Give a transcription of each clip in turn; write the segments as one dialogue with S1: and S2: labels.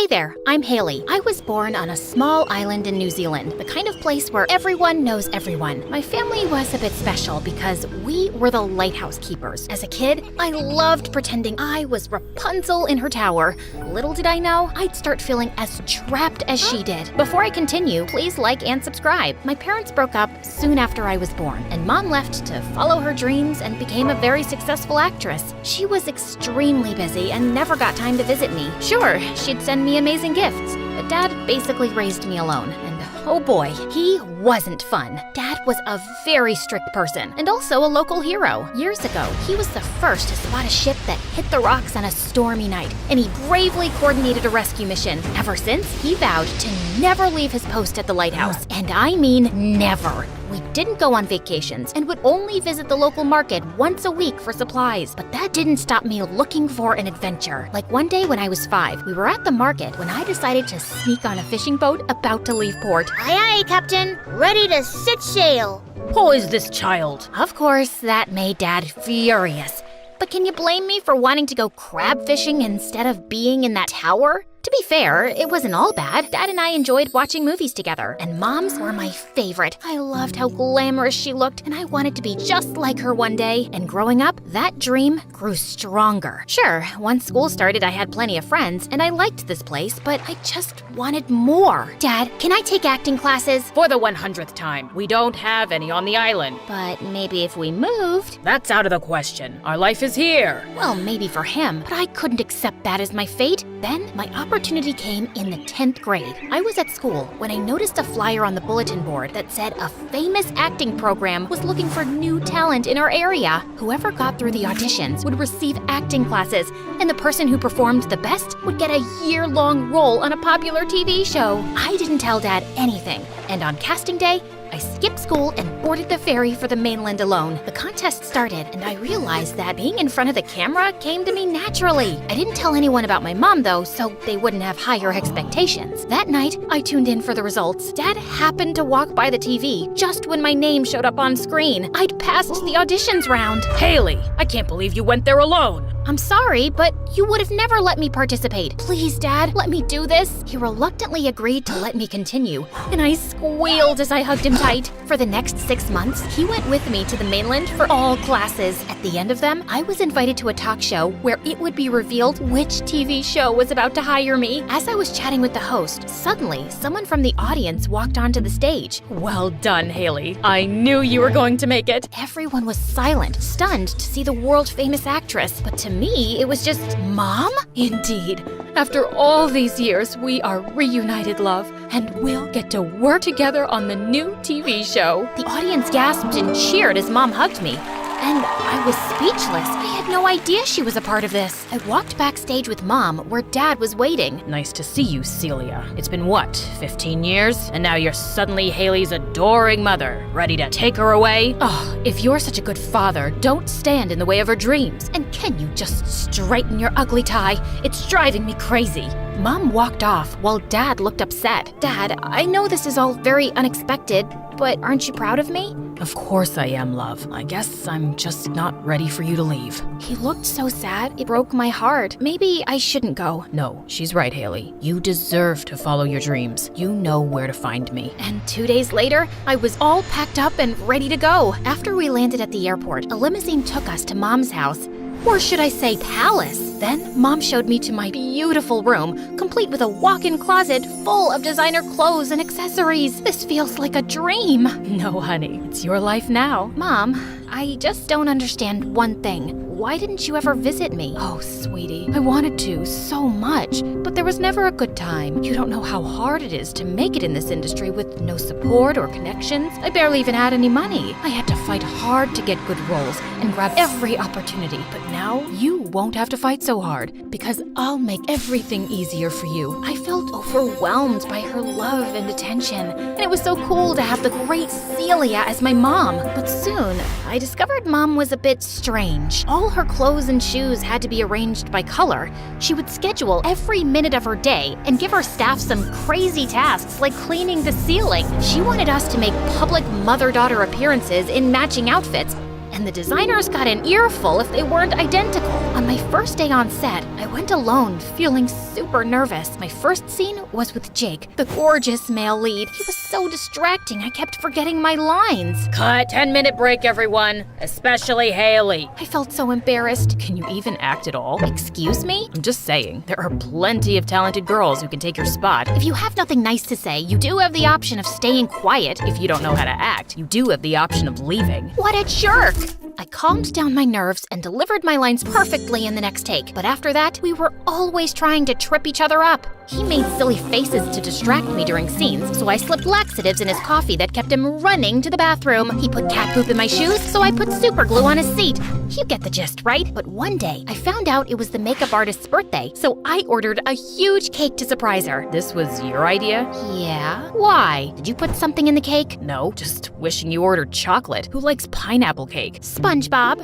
S1: Hey there, I'm Haley. I was born on a small island in New Zealand, the kind of place where everyone knows everyone. My family was a bit special because we were the lighthouse keepers. As a kid, I loved pretending I was Rapunzel in her tower. Little did I know, I'd start feeling as trapped as she did. Before I continue, please like and subscribe. My parents broke up soon after I was born, and Mom left to follow her dreams and became a very successful actress. She was extremely busy and never got time to visit me. Sure, she'd send me amazing gifts, but Dad basically raised me alone, and oh boy, he wasn't fun. Dad was a very strict person, and also a local hero. Years ago, he was the first to spot a ship that hit the rocks on a stormy night, and he bravely coordinated a rescue mission. Ever since, he vowed to never leave his post at the lighthouse, and I mean never. We didn't go on vacations and would only visit the local market once a week for supplies. But that didn't stop me looking for an adventure. Like one day when I was 5, we were at the market when I decided to sneak on a fishing boat about to leave port.
S2: Aye, aye, Captain. Ready to set sail.
S3: Who is this child?
S1: Of course, that made Dad furious. But can you blame me for wanting to go crab fishing instead of being in that tower? To be fair, it wasn't all bad. Dad and I enjoyed watching movies together, and Moms were my favorite. I loved how glamorous she looked, and I wanted to be just like her one day. And growing up, that dream grew stronger. Sure, once school started, I had plenty of friends, and I liked this place, but I just wanted more. Dad, can I take acting classes?
S3: For the 100th time, we don't have any on the island.
S1: But maybe if we moved?
S3: That's out of the question. Our life is here.
S1: Well, maybe for him, but I couldn't accept that as my fate. Then, my opportunity came in the 10th grade. I was at school when I noticed a flyer on the bulletin board that said a famous acting program was looking for new talent in our area. Whoever got through the auditions would receive acting classes, and the person who performed the best would get a year-long role on a popular TV show. I didn't tell Dad anything, and on casting day, I skipped school and boarded the ferry for the mainland alone. The contest started, and I realized that being in front of the camera came to me naturally. I didn't tell anyone about my mom, though, so they wouldn't have higher expectations. That night, I tuned in for the results. Dad happened to walk by the TV just when my name showed up on screen. I'd passed the auditions round.
S3: Haley, I can't believe you went there alone.
S1: I'm sorry, but you would have never let me participate. Please, Dad, let me do this. He reluctantly agreed to let me continue, and I squealed as I hugged him tight. For the next 6 months, he went with me to the mainland for all classes. At the end of them, I was invited to a talk show where it would be revealed which TV show was about to hire me. As I was chatting with the host, suddenly, someone from the audience walked onto the stage.
S3: Well done, Haley. I knew you were going to make it.
S1: Everyone was silent, stunned to see the world-famous actress, but to me, it was just, Mom?
S3: Indeed. After all these years, we are reunited, love, and we'll get to work together on the new TV show.
S1: The audience gasped and cheered as Mom hugged me. And I was speechless. I had no idea she was a part of this. I walked backstage with Mom, where Dad was waiting.
S3: Nice to see you, Celia. It's been what, 15 years? And now you're suddenly Haley's adoring mother, ready to take her away? Oh, if you're such a good father, don't stand in the way of her dreams.
S1: And can you just straighten your ugly tie? It's driving me crazy. Mom walked off while Dad looked upset. Dad, I know this is all very unexpected, but aren't you proud of me?
S3: Of course I am, love. I guess I'm just not ready for you to leave.
S1: He looked so sad, it broke my heart. Maybe I shouldn't go.
S3: No, she's right, Haley. You deserve to follow your dreams. You know where to find me.
S1: And 2 days later, I was all packed up and ready to go. After we landed at the airport, a limousine took us to Mom's house. Or should I say palace? Then Mom showed me to my beautiful room, complete with a walk-in closet full of designer clothes and accessories. This feels like a dream.
S3: No, honey, it's your life now.
S1: Mom, I just don't understand one thing. Why didn't you ever visit me?
S3: Oh, sweetie, I wanted to so much, but there was never a good time. You don't know how hard it is to make it in this industry with no support or connections. I barely even had any money. I had to fight hard to get good roles and grab every opportunity. But now, you won't have to fight so hard, because I'll make everything easier for you.
S1: I felt overwhelmed by her love and attention, and it was so cool to have the great Celia as my mom. But soon, I discovered Mom was a bit strange. All her clothes and shoes had to be arranged by color. She would schedule every minute of her day and give her staff some crazy tasks like cleaning the ceiling. She wanted us to make public mother-daughter appearances in matching outfits, and the designers got an earful if they weren't identical. On my first day on set, I went alone, feeling super nervous. My first scene was with Jake, the gorgeous male lead. He was so distracting, I kept forgetting my lines.
S3: Cut. 10-minute break, everyone. Especially Haley.
S1: I felt so embarrassed.
S3: Can you even act at all?
S1: Excuse me?
S3: I'm just saying, there are plenty of talented girls who can take your spot.
S1: If you have nothing nice to say, you do have the option of staying quiet.
S3: If you don't know how to act, you do have the option of leaving.
S1: What a jerk! I calmed down my nerves and delivered my lines perfectly in the next take, but after that, we were always trying to trip each other up. He made silly faces to distract me during scenes, so I slipped laxatives in his coffee that kept him running to the bathroom. He put cat poop in my shoes, so I put super glue on his seat. You get the gist, right? But one day, I found out it was the makeup artist's birthday, so I ordered a huge cake to surprise her.
S3: This was your idea?
S1: Yeah? Why? Did you put something in the cake?
S3: No, just wishing you ordered chocolate. Who likes pineapple cake?
S1: SpongeBob.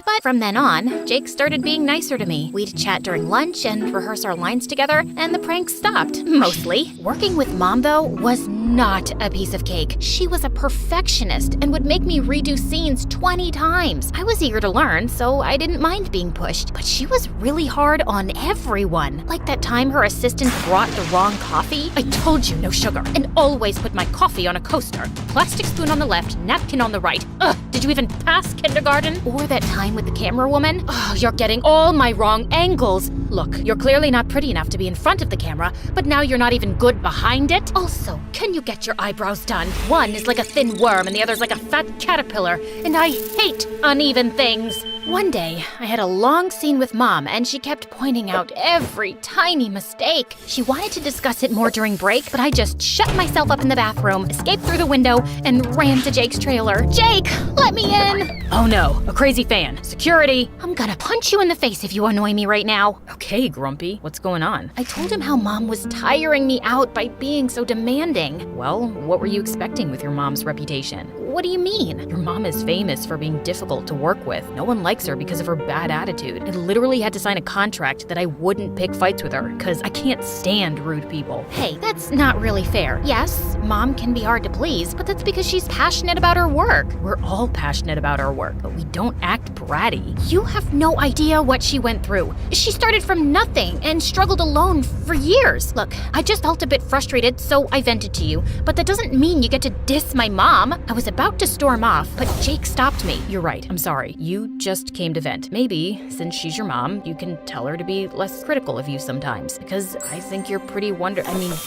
S1: But from then on, Jake started being nicer to me. We'd chat during lunch and rehearse our lines together, and the pranks stopped, mostly. Working with Mom, though, was not a piece of cake. She was a perfectionist and would make me redo scenes 20 times. I was eager to learn, so I didn't mind being pushed, but she was really hard on everyone. Like that time her assistant brought the wrong coffee. I told you no sugar, and always put my coffee on a coaster. Plastic spoon on the left, napkin on the right. Ugh, did you even pass kindergarten? Or that time with the camera woman? Oh, you're getting all my wrong angles. Look, you're clearly not pretty enough to be in front of the camera, but now you're not even good behind it. Also, can you get your eyebrows done? One is like a thin worm and the other's like a fat caterpillar, and I hate uneven things. One day, I had a long scene with Mom, and she kept pointing out every tiny mistake. She wanted to discuss it more during break, but I just shut myself up in the bathroom, escaped through the window, and ran to Jake's trailer. Jake, let me in!
S3: Oh no, a crazy fan. Security!
S1: I'm gonna punch you in the face if you annoy me right now.
S3: Okay, Grumpy, what's going on?
S1: I told him how Mom was tiring me out by being so demanding.
S3: Well, what were you expecting with your mom's reputation?
S1: What do you mean?
S3: Your mom is famous for being difficult to work with. No one likes her because of her bad attitude. I literally had to sign a contract that I wouldn't pick fights with her, because I can't stand rude people.
S1: Hey, that's not really fair. Yes, Mom can be hard to please, but that's because she's passionate about her work.
S3: We're all passionate about our work, but we don't act bratty.
S1: You have no idea what she went through. She started from nothing and struggled alone for years. Look, I just felt a bit frustrated, so I vented to you, but that doesn't mean you get to diss my mom. I was about to storm off, but Jake stopped me.
S3: You're right. I'm sorry. You just came to vent. Maybe, since she's your mom, you can tell her to be less critical of you sometimes, because I think you're pretty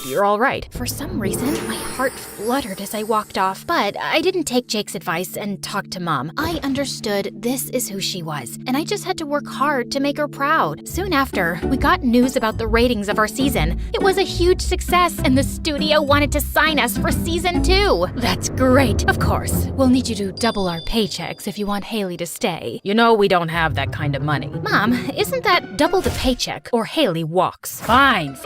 S3: you're all right.
S1: For some reason, my heart fluttered as I walked off, but I didn't take Jake's advice and talk to Mom. I understood this is who she was, and I just had to work hard to make her proud. Soon after, we got news about the ratings of our season. It was a huge success, and the studio wanted to sign us for season 2.
S3: That's great. Of course,
S1: we'll need you to double our paychecks if you want Haley to stay.
S3: You know we don't have that kind of money.
S1: Mom, isn't that double the paycheck or Haley walks?
S3: Fine.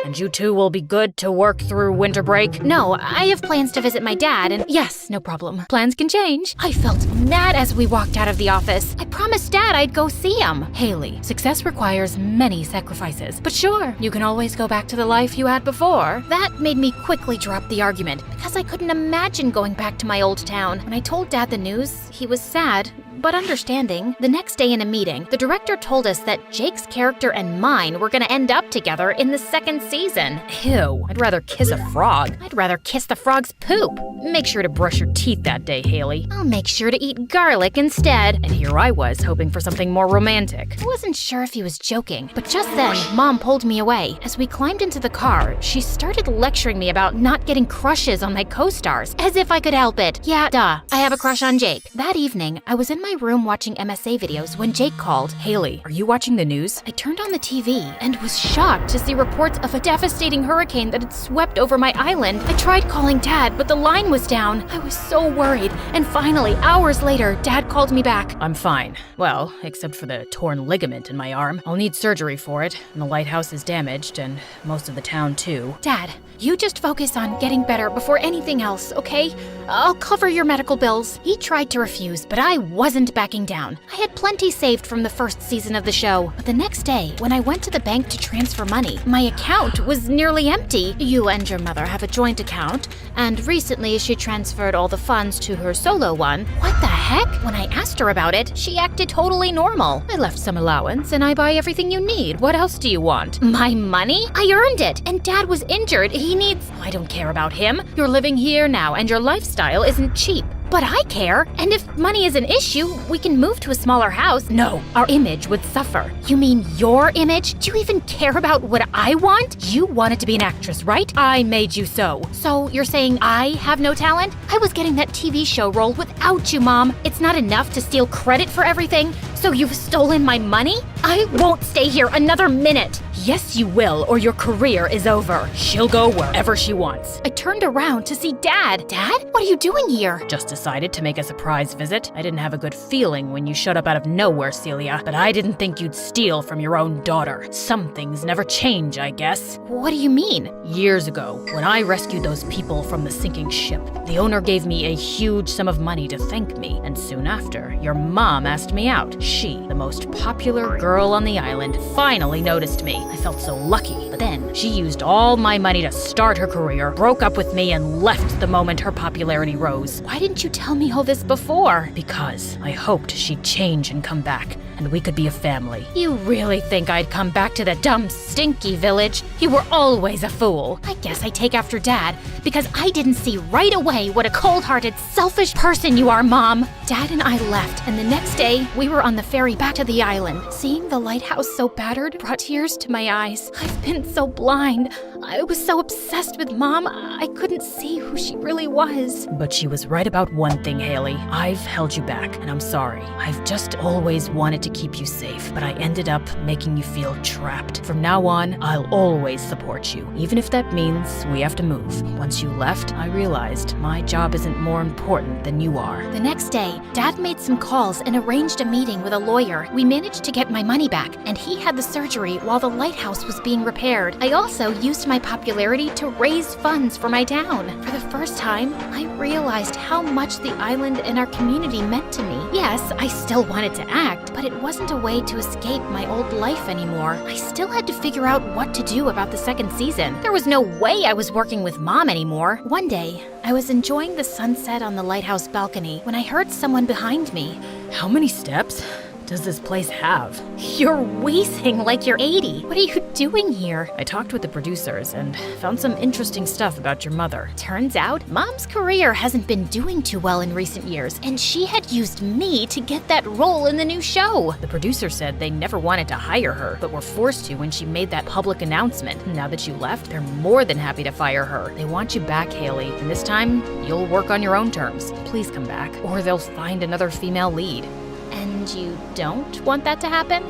S3: And you two will be good to work through winter break?
S1: No, I have plans to visit my dad, and yes, no problem. Plans can change. I felt mad as we walked out of the office. I promised Dad I'd go see him.
S3: Haley, success requires many sacrifices, but sure, you can always go back to the life you had before.
S1: That made me quickly drop the argument because I couldn't imagine going back to my old town. When I told Dad the news, he was sad, but understanding. The next day in a meeting, the director told us that Jake's character and mine were gonna end up together in the second season.
S3: Ew, I'd rather kiss a frog.
S1: I'd rather kiss the frog's poop.
S3: Make sure to brush your teeth that day, Haley.
S1: I'll make sure to eat garlic instead.
S3: And here I was, hoping for something more romantic.
S1: I wasn't sure if he was joking, but just then, Mom pulled me away. As we climbed into the car, she started lecturing me about not getting crushes on my co-stars, as if I could help it. Yeah, duh, I have a crush on Jake. That evening, I was in my room watching MSA videos when Jake called.
S3: Haley, are you watching the news?
S1: I turned on the TV and was shocked to see reports of a devastating hurricane that had swept over my island. I tried calling Dad, but the line was down. I was so worried, and finally, hours later, Dad called me back.
S3: I'm fine. Well, except for the torn ligament in my arm. I'll need surgery for it, and the lighthouse is damaged, and most of the town too.
S1: Dad, you just focus on getting better before anything else, okay? I'll cover your medical bills. He tried to refuse, but I wasn't wasn't backing down. I had plenty saved from the first season of the show, but the next day, when I went to the bank to transfer money, my account was nearly empty. You and your mother have a joint account, and recently she transferred all the funds to her solo one. What the heck? When I asked her about it, she acted totally normal. I left some allowance and I buy everything you need. What else do you want? My money? I earned it, and Dad was injured. He needs... I don't care about him. You're living here now, and your lifestyle isn't cheap. But I care, and if money is an issue, we can move to a smaller house. No, our image would suffer. You mean your image? Do you even care about what I want? You wanted to be an actress, right? I made you so. So you're saying I have no talent? I was getting that TV show role without you, Mom. It's not enough to steal credit for everything, so you've stolen my money? I won't stay here another minute. Yes, you will, or your career is over. She'll go wherever she wants. I turned around to see Dad. Dad? What are you doing here? Just decided to make a surprise visit. I didn't have a good feeling when you showed up out of nowhere, Celia, but I didn't think you'd steal from your own daughter. Some things never change, I guess. What do you mean? Years ago, when I rescued those people from the sinking ship, the owner gave me a huge sum of money to thank me, and soon after, your mom asked me out. She, the most popular girl on the island, finally noticed me. I felt so lucky, but then she used all my money to start her career, broke up with me, and left the moment her popularity rose. Why didn't you tell me all this before? Because I hoped she'd change and come back, and we could be a family. You really think I'd come back to the dumb, stinky village? You were always a fool. I guess I take after Dad, because I didn't see right away what a cold-hearted, selfish person you are, Mom. Dad and I left, and the next day, we were on the ferry back to the island. Seeing the lighthouse so battered brought tears to my eyes. I've been so blind. I was so obsessed with Mom, I couldn't see who she really was. But she was right about one thing, Haley. I've held you back, and I'm sorry. I've just always wanted to keep you safe, but I ended up making you feel trapped. From now on, I'll always support you, even if that means we have to move. Once you left, I realized my job isn't more important than you are. The next day, Dad made some calls and arranged a meeting with a lawyer. We managed to get my money back, and he had the surgery while the lighthouse was being repaired. I also used my popularity to raise funds for my town. For the first time, I realized how much the island and our community meant to me. Yes, I still wanted to act, but it wasn't a way to escape my old life anymore. I still had to figure out what to do about the second season. There was no way I was working with Mom anymore. One day, I was enjoying the sunset on the lighthouse balcony when I heard someone behind me. How many steps does this place have? You're wheezing like you're 80. What are you doing here? I talked with the producers and found some interesting stuff about your mother. Turns out, Mom's career hasn't been doing too well in recent years, and she had used me to get that role in the new show. The producer said they never wanted to hire her, but were forced to when she made that public announcement. Now that you left, they're more than happy to fire her. They want you back, Haley, and this time, you'll work on your own terms. Please come back, or they'll find another female lead. And you don't want that to happen?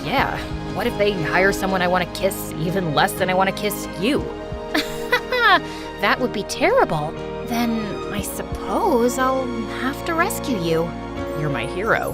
S1: Yeah. What if they hire someone I want to kiss even less than I want to kiss you? That would be terrible. Then I suppose I'll have to rescue you. You're my hero.